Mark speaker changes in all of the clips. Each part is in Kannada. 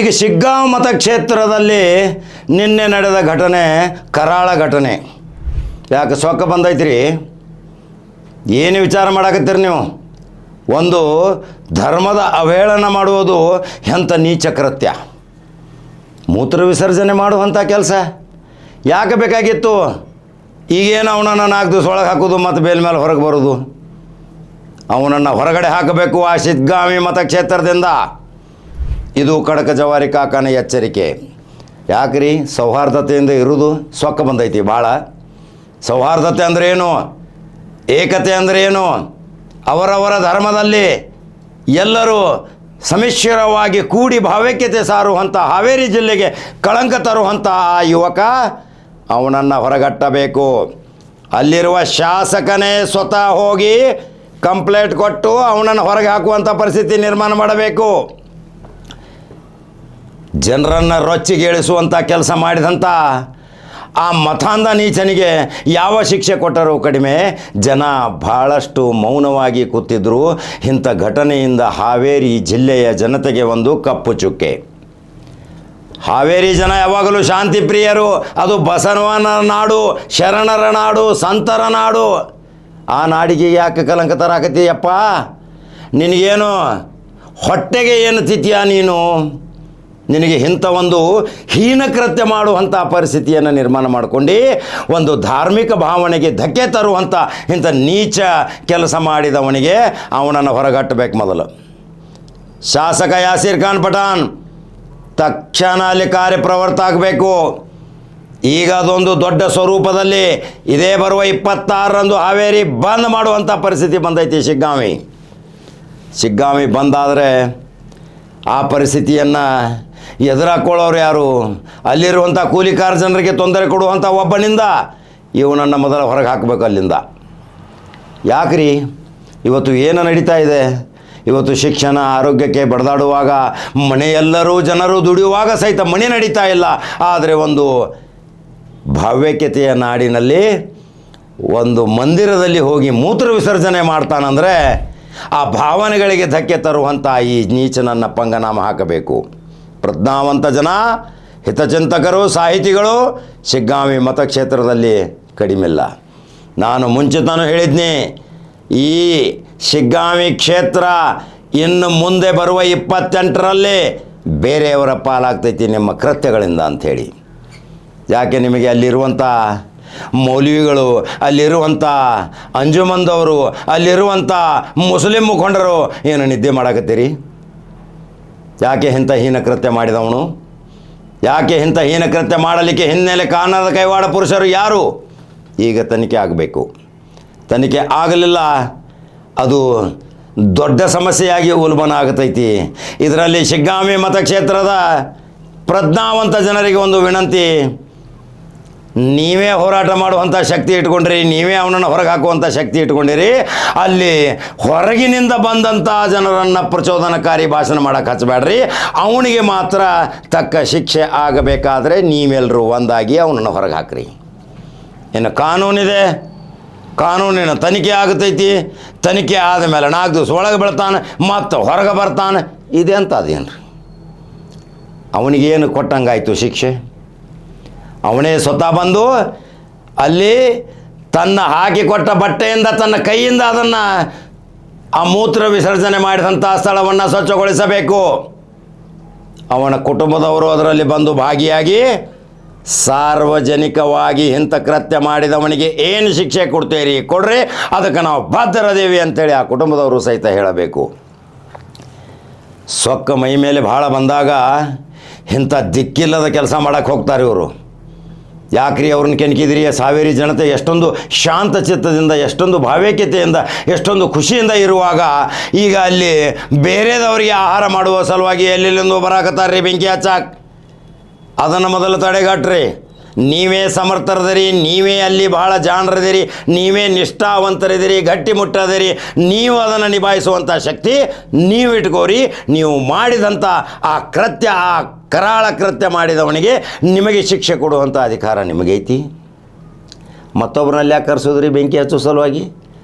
Speaker 1: ಈಗ ಶಿಗ್ಗಾಂವ್ ಮತಕ್ಷೇತ್ರದಲ್ಲಿ ನಿನ್ನೆ ನಡೆದ ಘಟನೆ ಕರಾಳ ಘಟನೆ. ಯಾಕೆ ಸೊಕ್ಕ ಬಂದೈತ್ರಿ? ಏನು ವಿಚಾರ ಮಾಡಕತ್ತೀರಿ ನೀವು? ಒಂದು ಧರ್ಮದ ಅವಹೇಳನ ಮಾಡುವುದು ಎಂಥ ನೀಚ ಕೃತ್ಯ. ಮೂತ್ರ ವಿಸರ್ಜನೆ ಮಾಡುವಂಥ ಕೆಲಸ ಯಾಕೆ ಬೇಕಾಗಿತ್ತು? ಈಗೇನು ಅವನನ್ನು 4 ದಿವಸ ಒಳಗೆ ಹಾಕೋದು ಮತ್ತು ಬೇಲ್ ಮೇಲೆ ಹೊರಗೆ ಬರೋದು? ಅವನನ್ನು ಹೊರಗಡೆ ಹಾಕಬೇಕು ಆ ಶಿಗ್ಗಾಂವಿ ಮತಕ್ಷೇತ್ರದಿಂದ. ಇದು ಖಡಕ ಜವಾರಿ ಕಾಕನ ಎಚ್ಚರಿಕೆ. ಯಾಕ್ರಿ? ಸೌಹಾರ್ದತೆಯಿಂದ ಇರೋದು ಸೊಕ್ಕ ಬಂದೈತಿ ಭಾಳ. ಸೌಹಾರ್ದತೆ ಅಂದರೆ ಏನು? ಏಕತೆ ಅಂದರೆ ಏನು? ಅವರವರ ಧರ್ಮದಲ್ಲಿ ಎಲ್ಲರೂ ಸಮ್ಮಿಶ್ರವಾಗಿ ಕೂಡಿ ಭಾವೈಕ್ಯತೆ ಸಾರುವಂಥ ಹಾವೇರಿ ಜಿಲ್ಲೆಗೆ ಕಳಂಕ ತರುವಂಥ ಆ ಯುವಕ, ಅವನನ್ನು ಹೊರಗಟ್ಟಬೇಕು. ಅಲ್ಲಿರುವ ಶಾಸಕನೇ ಸ್ವತಃ ಹೋಗಿ ಕಂಪ್ಲೇಂಟ್ ಕೊಟ್ಟು ಅವನನ್ನು ಹೊರಗೆ ಹಾಕುವಂಥ ಪರಿಸ್ಥಿತಿ ನಿರ್ಮಾಣ ಮಾಡಬೇಕು. ಜನರನ್ನು ರೊಚ್ಚಿಗೇಳಿಸುವಂಥ ಕೆಲಸ ಮಾಡಿದಂಥ ಆ ಮತಾಂಧ ನೀಚನಿಗೆ ಯಾವ ಶಿಕ್ಷೆ ಕೊಟ್ಟರೂ ಕಡಿಮೆ. ಜನ ಭಾಳಷ್ಟು ಮೌನವಾಗಿ ಕೂತಿದ್ದರು. ಇಂಥ ಘಟನೆಯಿಂದ ಹಾವೇರಿ ಜಿಲ್ಲೆಯ ಜನತೆಗೆ ಒಂದು ಕಪ್ಪು ಚುಕ್ಕೆ. ಹಾವೇರಿ ಜನ ಯಾವಾಗಲೂ ಶಾಂತಿ ಪ್ರಿಯರು. ಅದು ಬಸವನ ನಾಡು, ಶರಣರ ನಾಡು, ಸಂತರ ನಾಡು. ಆ ನಾಡಿಗೆ ಯಾಕೆ ಕಲಂಕ ತರಾಕತ್ತೀಯಪ್ಪ? ನಿನಗೇನು ಹೊಟ್ಟೆಗೆ ಏನು ತಿಥಿಯ ನೀನು? ನಿನಗೆ ಇಂಥ ಒಂದು ಹೀನಕೃತ್ಯ ಮಾಡುವಂಥ ಪರಿಸ್ಥಿತಿಯನ್ನು ನಿರ್ಮಾಣ ಮಾಡಿಕೊಂಡು ಒಂದು ಧಾರ್ಮಿಕ ಭಾವನೆಗೆ ಧಕ್ಕೆ ತರುವಂಥ ಇಂಥ ನೀಚ ಕೆಲಸ ಮಾಡಿದವನಿಗೆ ಅವನನ್ನು ಹೊರಗಟ್ಟಬೇಕು. ಮೊದಲು ಶಾಸಕ ಯಾಸೀರ್ ಖಾನ್ ಪಠಾಣ್ ತಕ್ಷಣ ಅಲ್ಲಿ ಕಾರ್ಯಪ್ರವೃತ್ತ ಆಗಬೇಕು. ಈಗ ಅದೊಂದು ದೊಡ್ಡ ಸ್ವರೂಪದಲ್ಲಿ ಇದೇ ಬರುವ 26ರಂದು ಹಾವೇರಿ ಬಂದ್ ಮಾಡುವಂಥ ಪರಿಸ್ಥಿತಿ ಬಂದೈತಿ. ಶಿಗ್ಗಾಂವಿ ಬಂದಾದರೆ ಆ ಪರಿಸ್ಥಿತಿಯನ್ನು ಎದುರಾಕೊಳ್ಳೋರು ಯಾರು? ಅಲ್ಲಿರುವಂಥ ಕೂಲಿಕಾರ ಜನರಿಗೆ ತೊಂದರೆ ಕೊಡುವಂಥ ಒಬ್ಬನಿಂದ ಇವನನ್ನು ಮೊದಲು ಹೊರಗೆ ಹಾಕಬೇಕು ಅಲ್ಲಿಂದ. ಯಾಕ್ರಿ? ಇವತ್ತು ಏನು ನಡೀತಾ ಇದೆ? ಇವತ್ತು ಶಿಕ್ಷಣ ಆರೋಗ್ಯಕ್ಕೆ ಬಡದಾಡುವಾಗ ಮನೆಯೆಲ್ಲರೂ ಜನರು ದುಡಿಯುವಾಗ ಸಹಿತ ಮನೆ ನಡೀತಾ ಇಲ್ಲ. ಆದರೆ ಒಂದು ಭಾವೈಕ್ಯತೆಯ ನಾಡಿನಲ್ಲಿ ಒಂದು ಮಂದಿರದಲ್ಲಿ ಹೋಗಿ ಮೂತ್ರ ವಿಸರ್ಜನೆ ಮಾಡ್ತಾನಂದರೆ ಆ ಭಾವನೆಗಳಿಗೆ ಧಕ್ಕೆ ತರುವಂಥ ಈ ನೀಚನನ್ನು ಪಂಗನಾಮ ಹಾಕಬೇಕು. ಪ್ರಜ್ಞಾವಂತ ಜನ, ಹಿತಚಿಂತಕರು, ಸಾಹಿತಿಗಳು ಶಿಗ್ಗಾಂವಿ ಮತಕ್ಷೇತ್ರದಲ್ಲಿ ಕಡಿಮೆಲ್ಲ. ನಾನು ಮುಂಚಿತನೂ ಹೇಳಿದ್ನಿ, ಈ ಶಿಗ್ಗಾಂವಿ ಕ್ಷೇತ್ರ ಇನ್ನು ಮುಂದೆ ಬರುವ 28ರಲ್ಲಿ ಬೇರೆಯವರ ಪಾಲಾಗ್ತೈತಿ ನಿಮ್ಮ ಕೃತ್ಯಗಳಿಂದ ಅಂಥೇಳಿ. ಯಾಕೆ? ನಿಮಗೆ ಅಲ್ಲಿರುವಂಥ ಮೌಲ್ವಿಗಳು, ಅಲ್ಲಿರುವಂಥ ಅಂಜುಮಂದವರು, ಅಲ್ಲಿರುವಂಥ ಮುಸ್ಲಿಂ ಮುಖಂಡರು ಏನು ನಿದ್ದೆ ಮಾಡಕತ್ತೀರಿ? ಯಾಕೆ ಇಂಥ ಹೀನಕೃತ್ಯ ಮಾಡಿದವನು? ಯಾಕೆ ಇಂಥ ಹೀನಕೃತ್ಯ ಮಾಡಲಿಕ್ಕೆ ಹಿನ್ನೆಲೆ ಕಾರಣದ ಕೈವಾಡ ಪುರುಷರು ಯಾರು? ಈಗ ತನಿಖೆ ಆಗಬೇಕು. ತನಿಖೆ ಆಗಲಿಲ್ಲ, ಅದು ದೊಡ್ಡ ಸಮಸ್ಯೆಯಾಗಿ ಉಲ್ಬಣ ಆಗತೈತಿ. ಇದರಲ್ಲಿ ಶಿಗ್ಗಾಂವಿ ಮತಕ್ಷೇತ್ರದ ಪ್ರಜ್ಞಾವಂತ ಜನರಿಗೆ ಒಂದು ವಿನಂತಿ, ನೀವೇ ಹೋರಾಟ ಮಾಡುವಂಥ ಶಕ್ತಿ ಇಟ್ಕೊಂಡ್ರಿ, ನೀವೇ ಅವನನ್ನು ಹೊರಗೆ ಹಾಕುವಂಥ ಶಕ್ತಿ ಇಟ್ಕೊಂಡಿರಿ. ಅಲ್ಲಿ ಹೊರಗಿನಿಂದ ಬಂದಂಥ ಜನರನ್ನು ಪ್ರಚೋದನಕಾರಿ ಭಾಷಣ ಮಾಡೋಕ್ಕೆ ಹಚ್ಚಬೇಡ್ರಿ. ಅವನಿಗೆ ಮಾತ್ರ ತಕ್ಕ ಶಿಕ್ಷೆ ಆಗಬೇಕಾದ್ರೆ ನೀವೆಲ್ಲರೂ ಒಂದಾಗಿ ಅವನನ್ನು ಹೊರಗೆ ಹಾಕ್ರಿ. ಇನ್ನು ಕಾನೂನಿದೆ, ಕಾನೂನಿನ ತನಿಖೆ ಆಗತೈತಿ. ತನಿಖೆ ಆದಮೇಲೆ 4 ದಿವಸ ಒಳಗೆ ಬೀಳ್ತಾನೆ, ಮತ್ತು ಹೊರಗೆ ಬರ್ತಾನೆ. ಇದೆ ಅಂತ ಅದೇನು ರೀ? ಅವನಿಗೇನು ಕೊಟ್ಟಂಗಾಯ್ತು ಶಿಕ್ಷೆ? ಅವನೇ ಸ್ವತಃ ಬಂದು ಅಲ್ಲಿ ತನ್ನ ಹಾಕಿಕೊಟ್ಟ ಬಟ್ಟೆಯಿಂದ ತನ್ನ ಕೈಯಿಂದ ಅದನ್ನು ಆ ಮೂತ್ರ ವಿಸರ್ಜನೆ ಮಾಡಿದಂಥ ಸ್ಥಳವನ್ನು ಸ್ವಚ್ಛಗೊಳಿಸಬೇಕು. ಅವನ ಕುಟುಂಬದವರು ಅದರಲ್ಲಿ ಬಂದು ಭಾಗಿಯಾಗಿ ಸಾರ್ವಜನಿಕವಾಗಿ ಇಂಥ ಕೃತ್ಯ ಮಾಡಿದವನಿಗೆ ಏನು ಶಿಕ್ಷೆ ಕೊಡ್ತೀರಿ ಕೊಡ್ರಿ, ಅದಕ್ಕೆ ನಾವು ಬದ್ಧರದೇವಿ ಅಂಥೇಳಿ ಆ ಕುಟುಂಬದವರು ಸಹಿತ ಹೇಳಬೇಕು. ಸೊಕ್ಕ ಮೈ ಮೇಲೆ ಭಾಳ ಬಂದಾಗ ಇಂಥ ದಿಕ್ಕಿಲ್ಲದ ಕೆಲಸ ಮಾಡೋಕ್ಕೆ ಹೋಗ್ತಾರೆ ಇವರು. ಯಾಕ್ರಿ ಅವ್ರನ್ನ ಕೆಣಕಿದ್ರಿ? ಹಾವೇರಿ ಜನತೆ ಎಷ್ಟೊಂದು ಶಾಂತ ಚಿತ್ತದಿಂದ, ಎಷ್ಟೊಂದು ಭಾವೈಕ್ಯತೆಯಿಂದ, ಎಷ್ಟೊಂದು ಖುಷಿಯಿಂದ ಇರುವಾಗ ಈಗ ಅಲ್ಲಿ ಬೇರೆದವರಿಗೆ ಆಹಾರ ಮಾಡುವ ಸಲುವಾಗಿ ಎಲ್ಲೆಲ್ಲಿಂದ ಬರಾಕತ್ತಾರ್ರಿ ಬೆಂಕಿ ಹಚ್ಚಾಕ್. ಅದನ್ನು ಮೊದಲು ತಡೆಗಟ್ರಿ. ನೀವೇ ಸಮರ್ಥರದಿರಿ, ನೀವೇ ಅಲ್ಲಿ ಬಹಳ ಜಾಣರದಿರಿ, ನೀವೇ ನಿಷ್ಠಾವಂತರಿದಿರಿ, ಗಟ್ಟಿಮುಟ್ಟದಿರಿ. ನೀವು ಅದನ್ನು ನಿಭಾಯಿಸುವಂಥ ಶಕ್ತಿ ನೀವು ಇಟ್ಕೋರಿ. ನೀವು ಮಾಡಿದಂಥ ಆ ಕೃತ್ಯ, ಆ ಕರಾಳ ಕೃತ್ಯ ಮಾಡಿದವನಿಗೆ ನಿಮಗೆ ಶಿಕ್ಷೆ ಕೊಡುವಂಥ ಅಧಿಕಾರ ನಿಮಗೈತಿ. ಮತ್ತೊಬ್ಬರಲ್ಲಿ ಯಾಕೆ ಕರೆಸೋದ್ರಿ ಬೆಂಕಿ ಹಚ್ಚೋ ಸಲುವಾಗಿ?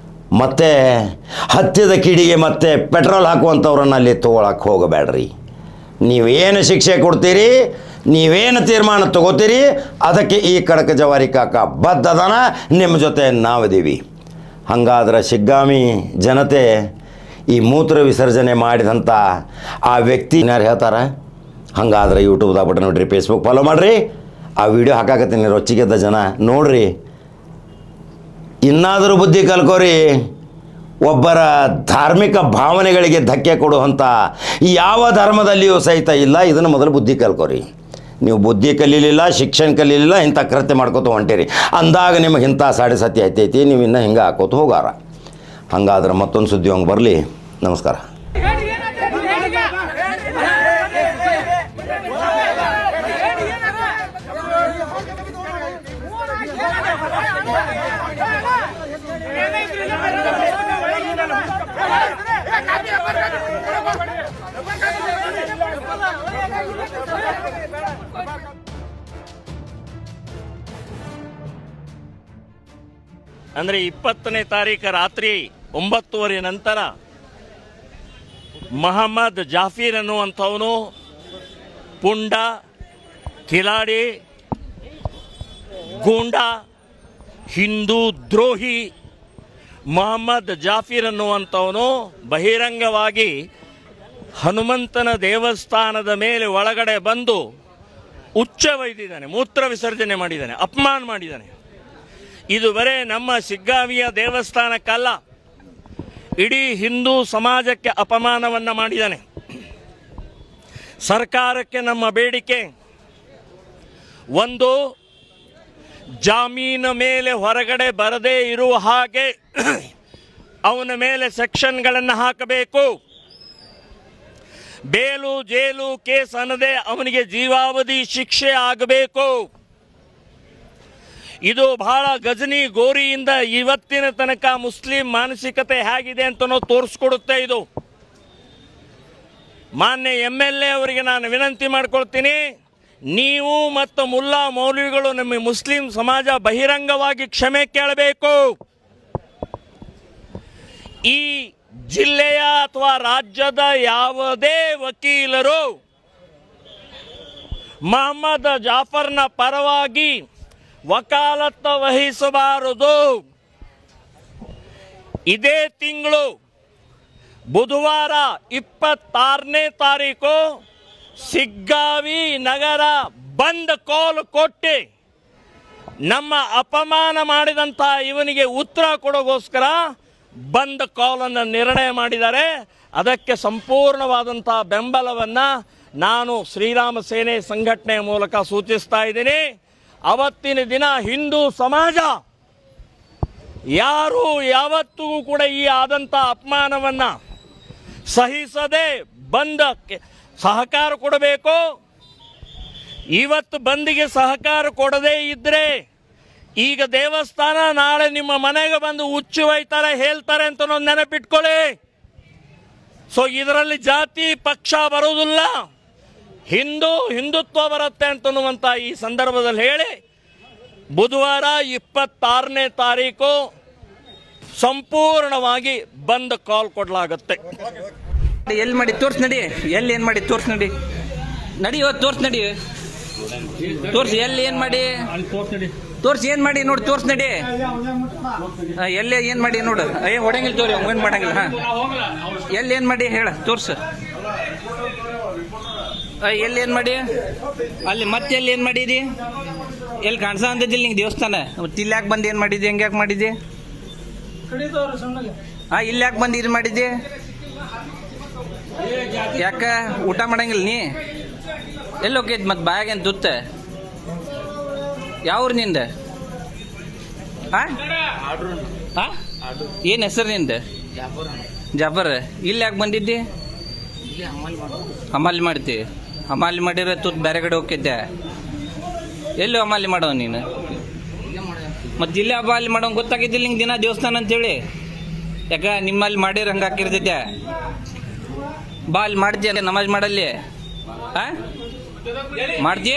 Speaker 1: ಮತ್ತೆ ಹತ್ತಿದ ಕಿಡಿಗೆ ಮತ್ತೆ ಪೆಟ್ರೋಲ್ ಹಾಕುವಂಥವ್ರನ್ನ ಅಲ್ಲಿ ತೊಗೊಳಕ್ಕೆ ಹೋಗಬೇಡ್ರಿ. ನೀವೇನು ಶಿಕ್ಷೆ ಕೊಡ್ತೀರಿ, ನೀವೇನು ತೀರ್ಮಾನ ತಗೋತೀರಿ, ಅದಕ್ಕೆ ಈ ಖಡಕ್ ಜವಾರಿ ಕಾಕ ಬದ್ಧದನ, ನಿಮ್ಮ ಜೊತೆ ನಾವಿದ್ದೀವಿ. ಹಾಗಾದ್ರೆ ಶಿಗ್ಗಾಮಿ ಜನತೆ ಈ ಮೂತ್ರ ವಿಸರ್ಜನೆ ಮಾಡಿದಂಥ ಆ ವ್ಯಕ್ತಿ ಯಾರು ಹೇಳ್ತಾರೆ? ಹಾಗಾದ್ರೆ ಯೂಟ್ಯೂಬ್ದಾಗ ಬಿಟ್ಟು ನೋಡಿರಿ, ಫೇಸ್ಬುಕ್ ಫಾಲೋ ಮಾಡಿರಿ, ಆ ವಿಡಿಯೋ ಹಾಕಾಕತ್ತೀನಿ, ರೊಚ್ಚಿಗೆದ್ದ ಜನ ನೋಡ್ರಿ, ಇನ್ನಾದರೂ ಬುದ್ಧಿ ಕಲ್ಕೋರಿ. ಒಬ್ಬರ ಧಾರ್ಮಿಕ ಭಾವನೆಗಳಿಗೆ ಧಕ್ಕೆ ಕೊಡುವಂಥ ಯಾವ ಧರ್ಮದಲ್ಲಿಯೂ ಸಹಿತ ಇಲ್ಲ. ಇದನ್ನು ಮೊದಲು ಬುದ್ಧಿ ಕಲ್ಕೋರಿ. ನೀವು ಬುದ್ಧಿ ಕಲೀಲಿಲ್ಲ, ಶಿಕ್ಷಣ ಕಲೀಲಿಲ್ಲ, ಇಂಥ ಕೃತ್ಯ ಮಾಡ್ಕೋತ ಹೊಂಟಿರಿ ಅಂದಾಗ ನಿಮಗೆ ಇಂಥ ಸಾಡೆ ಸತ್ಯ ಐತೈತಿ, ನೀವು ಇನ್ನೂ ಹಿಂಗೆ ಹಾಕೋತ ಹೋಗಾರ. ಹಾಗಾದ್ರೆ ಮತ್ತೊಂದು ಸುದ್ದಿ ಹಂಗೆ ಬರಲಿ. ನಮಸ್ಕಾರ.
Speaker 2: ಅಂದರೆ 20ನೇ ತಾರೀಕು ರಾತ್ರಿ 9:30 ನಂತರ ಮೊಹಮ್ಮದ್ ಜಾಫೀರ್ ಅನ್ನುವಂಥವನು ಪುಂಡ, ಕಿಲಾಡಿ, ಗೂಂಡಾ, ಹಿಂದೂ ದ್ರೋಹಿ ಮೊಹಮ್ಮದ್ ಜಾಫೀರ್ ಅನ್ನುವಂಥವನು ಬಹಿರಂಗವಾಗಿ ಹನುಮಂತನ ದೇವಸ್ಥಾನದ ಮೇಲೆ ಒಳಗಡೆ ಬಂದು ಉಚ್ಚವೈದಿದ್ದಾನೆ, ಮೂತ್ರ ವಿಸರ್ಜನೆ ಮಾಡಿದ್ದಾನೆ, ಅಪಮಾನ ಮಾಡಿದ್ದಾನೆ. ಇದು ಬರೇ ನಮ್ಮ ಶಿಗ್ಗಾವಿಯ ದೇವಸ್ಥಾನಕ್ಕಲ್ಲ, ಇಡೀ ಹಿಂದೂ ಸಮಾಜಕ್ಕೆ ಅಪಮಾನವನ್ನು ಮಾಡಿದ್ದಾನೆ. ಸರ್ಕಾರಕ್ಕೆ ನಮ್ಮ ಬೇಡಿಕೆ, ಒಂದು, ಜಾಮೀನು ಮೇಲೆ ಹೊರಗಡೆ ಬರದೇ ಇರುವ ಹಾಗೆ ಅವನ ಮೇಲೆ ಸೆಕ್ಷನ್ಗಳನ್ನು ಹಾಕಬೇಕು. ಬೇಲು ಜೇಲು ಕೇಸ್ ಅನ್ನದೇ ಅವನಿಗೆ ಜೀವಾವಧಿ ಶಿಕ್ಷೆ ಆಗಬೇಕು. ಇದು ಬಹಳ ಗಜನಿ ಗೋರಿಯಿಂದ ಇವತ್ತಿನ ತನಕ ಮುಸ್ಲಿಂ ಮಾನಸಿಕತೆ ಹೇಗಿದೆ ಅಂತ ತೋರಿಸ್ಕೊಡುತ್ತೆ. ಇದು ಮಾನ್ಯ MLA ಅವರಿಗೆ ನಾನು ವಿನಂತಿ ಮಾಡ್ಕೊಳ್ತೀನಿ, ನೀವು ಮತ್ತು ಮುಲ್ಲಾ ಮೌಲ್ವಿಗಳು ನಮ್ಮ ಮುಸ್ಲಿಂ ಸಮಾಜ ಬಹಿರಂಗವಾಗಿ ಕ್ಷಮೆ ಕೇಳಬೇಕು. ಈ ಜಿಲ್ಲೆಯ ಅಥವಾ ರಾಜ್ಯದ ಯಾವುದೇ ವಕೀಲರು ಮೊಹಮ್ಮದ್ ಜಾಫರ್ನ ಪರವಾಗಿ ವಕಾಲತ್ತು ವಹಿಸಬಾರದು. ಇದೇ ತಿಂಗಳು ಬುಧವಾರ 26ನೇ ತಾರೀಕು ಶಿಗ್ಗಾವಿ ನಗರ ಬಂದ್ ಕಾಲ್ ಕೊಟ್ಟು ನಮ್ಮ ಅಪಮಾನ ಮಾಡಿದಂಥ ಇವನಿಗೆ ಉತ್ತರ ಕೊಡೋಗೋಸ್ಕರ ಬಂದ್ ಕಾಲನ್ನು ನಿರ್ಣಯ ಮಾಡಿದ್ದಾರೆ. ಅದಕ್ಕೆ ಸಂಪೂರ್ಣವಾದಂಥ ಬೆಂಬಲವನ್ನು ನಾನು ಶ್ರೀರಾಮ ಸೇನೆ ಸಂಘಟನೆಯ ಮೂಲಕ ಸೂಚಿಸ್ತಾ ಇದ್ದೀನಿ. ಅವತ್ತಿನ ದಿನ ಹಿಂದೂ ಸಮಾಜ ಯಾರು ಯಾವತ್ತಿಗೂ ಕೂಡ ಈ ಆದಂಥ ಅಪಮಾನವನ್ನು ಸಹಿಸದೆ ಬಂದಕ್ಕೆ ಸಹಕಾರ ಕೊಡಬೇಕು. ಇವತ್ತು ಬಂದಿಗೆ ಸಹಕಾರ ಕೊಡದೇ ಇದ್ದರೆ ಈಗ ದೇವಸ್ಥಾನ ನಾಳೆ ನಿಮ್ಮ ಮನೆಗೆ ಬಂದು ಹುಚ್ಚು ಒಯ್ತಾರೆ, ಹೇಳ್ತಾರೆ ಅಂತ ನೆನಪಿಟ್ಕೊಳ್ಳಿ. ಸೊ ಇದರಲ್ಲಿ ಜಾತಿ ಪಕ್ಷ ಬರುವುದಿಲ್ಲ, ಹಿಂದುತ್ವ ಬರುತ್ತೆ ಅಂತನ್ನುವಂಥ ಈ ಸಂದರ್ಭದಲ್ಲಿ ಹೇಳಿ, ಬುಧವಾರ 26ನೇ ತಾರೀಕು ಸಂಪೂರ್ಣವಾಗಿ ಬಂದ್ ಕಾಲ್ ಕೊಡಲಾಗುತ್ತೆ.
Speaker 3: ಎಲ್ಲಿ ಮಾಡಿ ತೋರ್ಸ್ ನಡಿ, ಎಲ್ಲಿ ಏನು ಮಾಡಿ ತೋರ್ಸ್ ನಡಿ, ನಡಿ ಇವತ್ತು ತೋರ್ಸ್ ನಡಿ, ತೋರ್ಸಿ ಎಲ್ಲಿ ಏನು ಮಾಡಿ ತೋರ್ಸಿ, ಏನು ಮಾಡಿ ನೋಡಿ ತೋರ್ಸ್ ನಡಿ, ಎಲ್ಲಿ ಏನು ಮಾಡಿ ನೋಡು. ಹೊಡಂಗಿಲ್ಲ ತೋರಿ, ಏನು ಮಾಡಂಗಿಲ್ಲ. ಹಾಂ, ಎಲ್ಲಿ ಏನು ಮಾಡಿ ಹೇಳ ತೋರ್ಸ, ಎಲ್ಲಿ ಏನು ಮಾಡಿ, ಅಲ್ಲಿ ಮತ್ತೆ ಎಲ್ಲಿ ಏನು ಮಾಡಿದಿ, ಎಲ್ಲಿ ಕಾಣಿಸ ಅಂದಿದ್ದಿಲ್ಲ ನಿಂಗೆ ದೇವಸ್ಥಾನ, ಮತ್ತೆ ಇಲ್ಲಿ ಯಾಕೆ ಬಂದು ಏನು ಮಾಡಿದ್ದಿ, ಹೆಂಗೆ ಯಾಕೆ ಮಾಡಿದ್ದಿ? ಹಾಂ, ಇಲ್ಲಿ ಯಾಕೆ ಬಂದು ಇದು ಮಾಡಿದ್ದಿ? ಯಾಕ ಊಟ ಮಾಡಂಗಿಲ್ಲ ನೀ? ಎಲ್ಲಿ ಹೋಗಿದ್ ಮತ್ತೆ ಬಾಯಾಗೇನು ತುತ್ತ? ಯಾವ್ರು ನಿಂದ? ಹಾಂ ಹಾಂ, ಏನು ಹೆಸರು ನಿಂದ? ಜಾಫರ್. ಇಲ್ಲಿ ಯಾಕೆ ಬಂದಿದ್ದಿ? ಹಮಾಲಿ ಮಾಡ್ತಿ? ಹಮಾಲಿ ಮಾಡಿದ್ರೆ ತುತ್ತು ಬೇರೆ ಕಡೆ ಹೋಗಿದ್ದೆ. ಎಲ್ಲಿ ಹಮಾಲಿ ಮಾಡೋ ನೀನು? ಮತ್ತು ಇಲ್ಲೇ ಹಮಾಲಿ ಮಾಡೋ ಗೊತ್ತಾಗಿದ್ದಿಲ್ಲ ನಿಂಗೆ ದಿನ ದೇವಸ್ಥಾನ ಅಂತೇಳಿ? ಯಾಕೆ ನಿಮ್ಮಲ್ಲಿ ಮಾಡಿದ್ರೆ ಹಂಗೆ ಹಾಕಿರ್ತೈತೆ? ಬಾ ಅಲ್ಲಿ ಮಾಡ್ತೀಯ ನಮಾಜ್ ಮಾಡಲ್ಲಿ? ಹಾಂ ಮಾಡ್ತೀಯ?